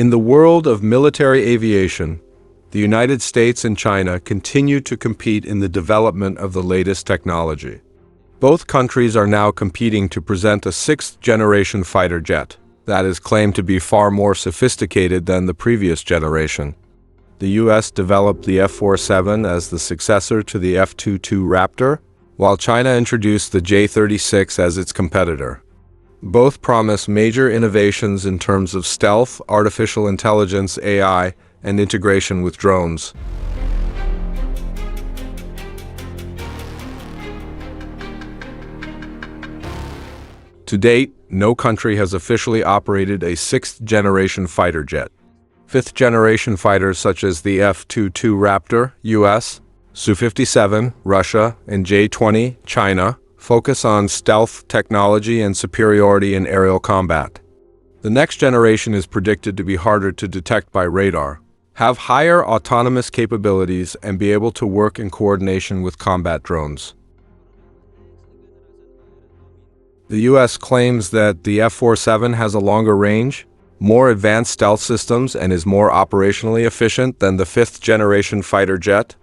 In the world of military aviation, the United States and China continue to compete in the development of the latest technology. Both countries are now competing to present a sixth-generation fighter jet that is claimed to be far more sophisticated than the previous generation. The U.S. developed the F-47 as the successor to the F-22 Raptor, while China introduced the J-36 as its competitor. Both promise major innovations in terms of stealth, artificial intelligence, AI, and integration with drones. To date, no country has officially operated a sixth-generation fighter jet. Fifth-generation fighters such as the F-22 Raptor, US, Su-57, Russia, and J-20, China, focus on stealth technology and superiority in aerial combat. The next generation is predicted to be harder to detect by radar, have higher autonomous capabilities, and be able to work in coordination with combat drones. The U.S. claims that the F-47 has a longer range, more advanced stealth systems, and is more operationally efficient than the fifth-generation fighter jet.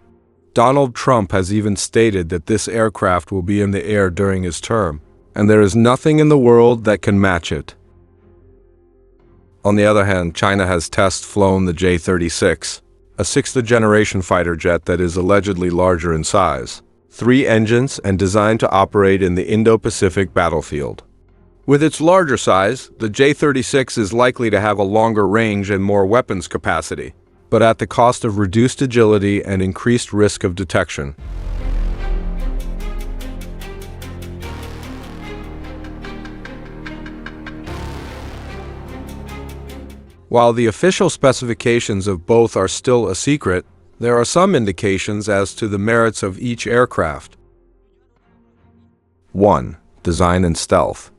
Donald Trump has even stated that this aircraft will be in the air during his term, and there is nothing in the world that can match it. On the other hand, China has test-flown the J-36, a sixth-generation fighter jet that is allegedly larger in size, 3 engines, and designed to operate in the Indo-Pacific battlefield. With its larger size, the J-36 is likely to have a longer range and more weapons capacity, but at the cost of reduced agility and increased risk of detection. While the official specifications of both are still a secret, there are some indications as to the merits of each aircraft. 1. Design and stealth.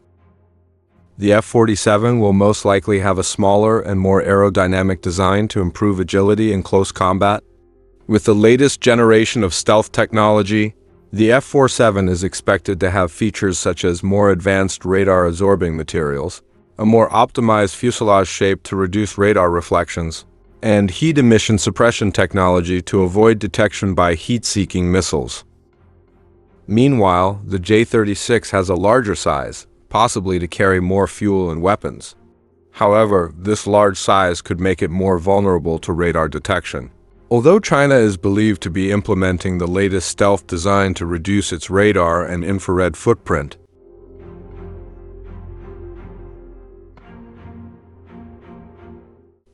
The F-47 will most likely have a smaller and more aerodynamic design to improve agility in close combat. With the latest generation of stealth technology, the F-47 is expected to have features such as more advanced radar-absorbing materials, a more optimized fuselage shape to reduce radar reflections, and heat emission suppression technology to avoid detection by heat-seeking missiles. Meanwhile, the J-36 has a larger size, possibly to carry more fuel and weapons. However, this large size could make it more vulnerable to radar detection. Although China is believed to be implementing the latest stealth design to reduce its radar and infrared footprint.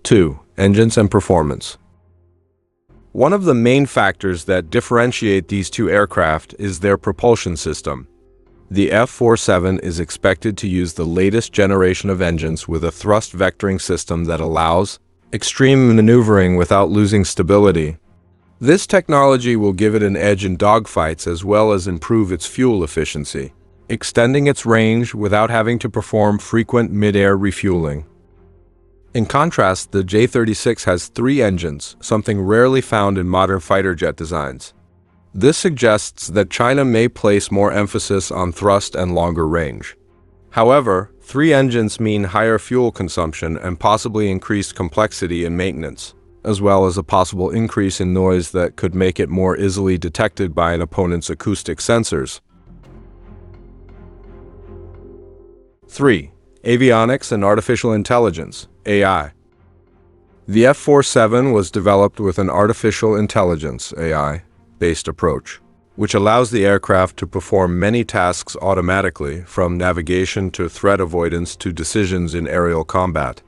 Two, engines and performance. One of the main factors that differentiate these two aircraft is their propulsion system. The F-47 is expected to use the latest generation of engines with a thrust vectoring system that allows extreme maneuvering without losing stability. This technology will give it an edge in dogfights as well as improve its fuel efficiency, extending its range without having to perform frequent mid-air refueling. In contrast, the J-36 has 3 engines, something rarely found in modern fighter jet designs. This suggests that China may place more emphasis on thrust and longer range. However, 3 engines mean higher fuel consumption and possibly increased complexity in maintenance, as well as a possible increase in noise that could make it more easily detected by an opponent's acoustic sensors. 3. Avionics and artificial intelligence, AI. The F-47 was developed with an artificial intelligence, AI, based approach, which allows the aircraft to perform many tasks automatically, from navigation to threat avoidance to decisions in aerial combat.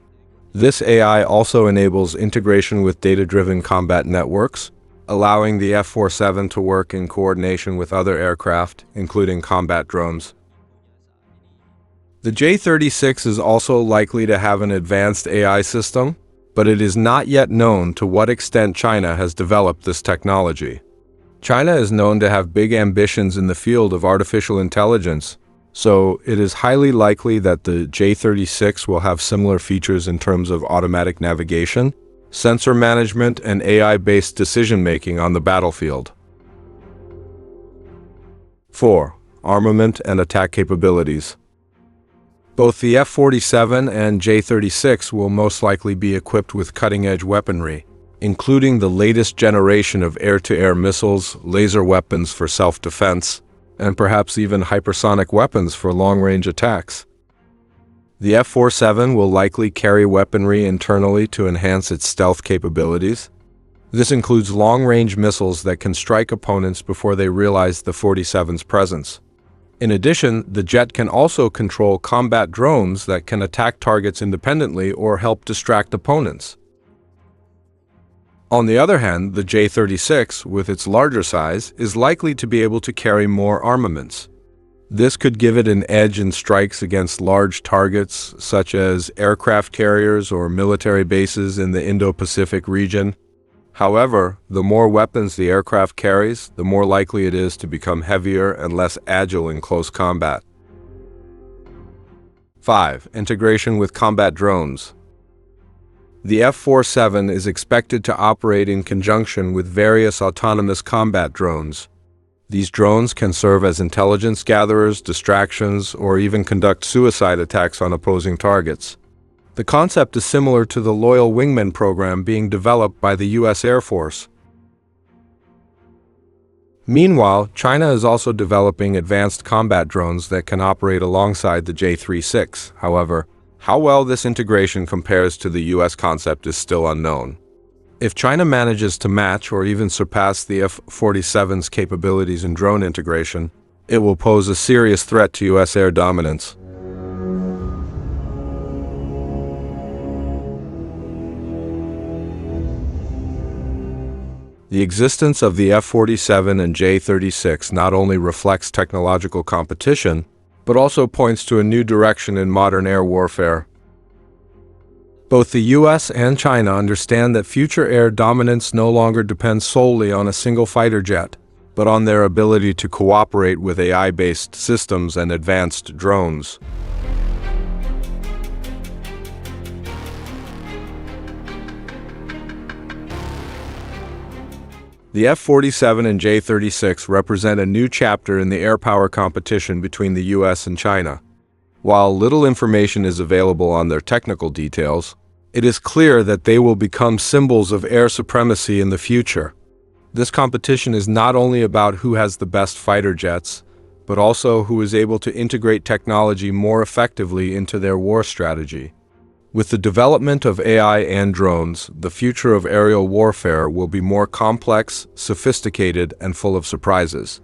This AI also enables integration with data-driven combat networks, allowing the F-47 to work in coordination with other aircraft, including combat drones. The J-36 is also likely to have an advanced AI system, but it is not yet known to what extent China has developed this technology. China is known to have big ambitions in the field of artificial intelligence, so it is highly likely that the J-36 will have similar features in terms of automatic navigation, sensor management, and AI-based decision-making on the battlefield. 4. Armament and attack capabilities. Both the F-47 and J-36 will most likely be equipped with cutting-edge weaponry, including the latest generation of air-to-air missiles, laser weapons for self-defense, and perhaps even hypersonic weapons for long-range attacks. The F-47 will likely carry weaponry internally to enhance its stealth capabilities. This includes long-range missiles that can strike opponents before they realize the 47's presence. In addition, the jet can also control combat drones that can attack targets independently or help distract opponents. On the other hand, the J-36, with its larger size, is likely to be able to carry more armaments. This could give it an edge in strikes against large targets, such as aircraft carriers or military bases in the Indo-Pacific region. However, the more weapons the aircraft carries, the more likely it is to become heavier and less agile in close combat. 5. Integration with combat drones. The F-47 is expected to operate in conjunction with various autonomous combat drones. These drones can serve as intelligence gatherers, distractions, or even conduct suicide attacks on opposing targets. The concept is similar to the Loyal Wingman program being developed by the U.S. Air Force. Meanwhile, China is also developing advanced combat drones that can operate alongside the J-36. However, how well this integration compares to the U.S. concept is still unknown. If China manages to match or even surpass the F-47's capabilities in drone integration, it will pose a serious threat to U.S. air dominance. The existence of the F-47 and J-36 not only reflects technological competition, but also points to a new direction in modern air warfare. Both the US and China understand that future air dominance no longer depends solely on a single fighter jet, but on their ability to cooperate with AI-based systems and advanced drones. The F-47 and J-36 represent a new chapter in the air power competition between the US and China. While little information is available on their technical details, it is clear that they will become symbols of air supremacy in the future. This competition is not only about who has the best fighter jets, but also who is able to integrate technology more effectively into their war strategy. With the development of AI and drones, the future of aerial warfare will be more complex, sophisticated, and full of surprises.